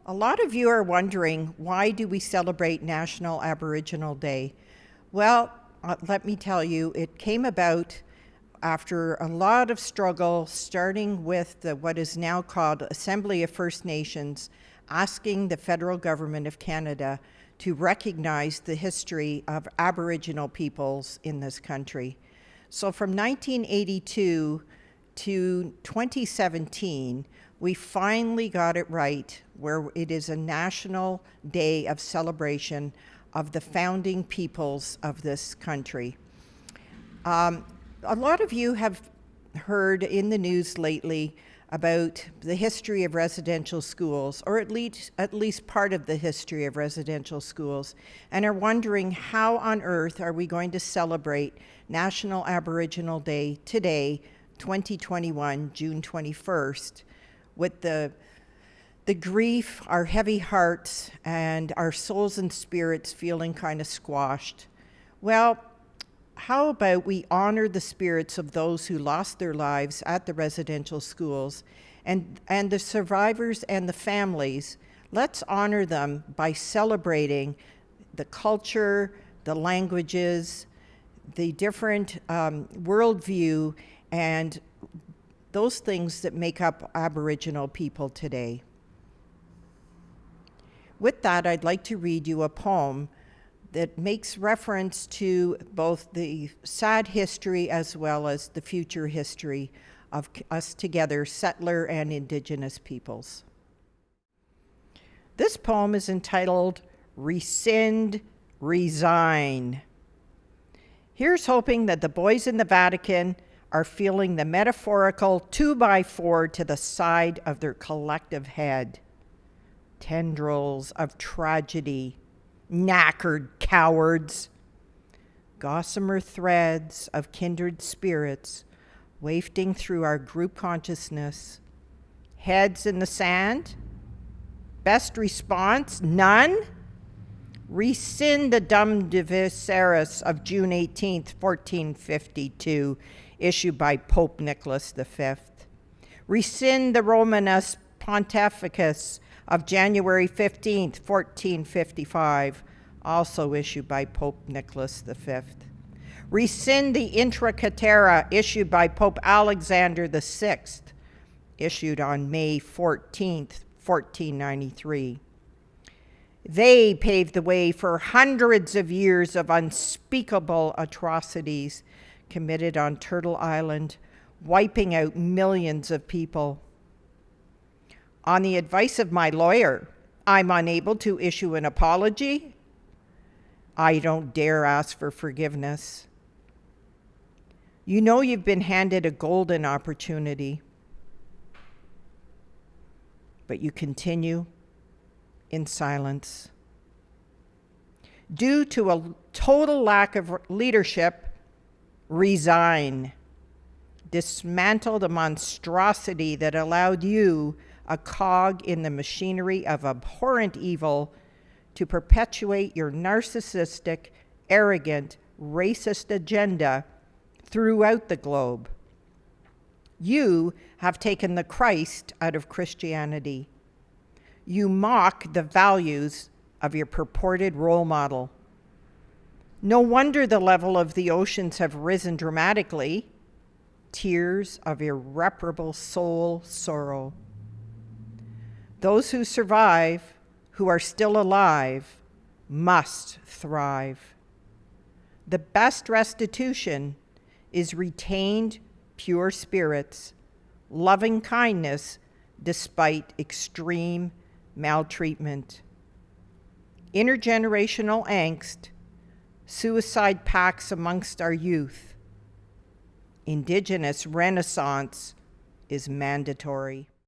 A lot of you are wondering, why do we celebrate National Aboriginal Day? Well, let me tell you, it came about after a lot of struggle, starting with what is now called Assembly of First Nations, asking the federal government of Canada to recognize the history of Aboriginal peoples in this country. So from 1982 to 2017, we finally got it right, where it is a national day of celebration of the founding peoples of this country. A lot of you have heard in the news lately about the history of residential schools, or at least part of the history of residential schools, and are wondering how on earth are we going to celebrate National Aboriginal Day today, 2021, June 21st, with the grief, our heavy hearts, and our souls and spirits feeling kind of squashed. Well, how about we honor the spirits of those who lost their lives at the residential schools and the survivors and the families? Let's honor them by celebrating the culture, the languages, the different worldview, and those things that make up Aboriginal people today. With that, I'd like to read you a poem that makes reference to both the sad history as well as the future history of us together, settler and Indigenous peoples. This poem is entitled Rescind, Resign. Here's hoping that the boys in the Vatican are feeling the metaphorical 2x4 to the side of their collective head. Tendrils of tragedy, knackered cowards, gossamer threads of kindred spirits wafting through our group consciousness. Heads in the sand? Best response, none? Rescind the Dum Divisaris of June 18th, 1452, issued by Pope Nicholas V. Rescind the Romanus Pontificus of January 15th, 1455, also issued by Pope Nicholas V. Rescind the Intra Caetera issued by Pope Alexander VI, issued on May 14th, 1493. They paved the way for hundreds of years of unspeakable atrocities committed on Turtle Island, wiping out millions of people. On the advice of my lawyer, I'm unable to issue an apology. I don't dare ask for forgiveness. You know you've been handed a golden opportunity, but you continue in silence. Due to a total lack of leadership, resign. Dismantle the monstrosity that allowed you, a cog in the machinery of abhorrent evil, to perpetuate your narcissistic, arrogant, racist agenda throughout the globe. You have taken the Christ out of Christianity. You mock the values of your purported role model. No wonder the level of the oceans have risen dramatically. Tears of irreparable soul sorrow. Those who survive, who are still alive, must thrive. The best restitution is retained pure spirits, loving kindness despite extreme maltreatment. Intergenerational angst, suicide pacts amongst our youth. Indigenous renaissance is mandatory.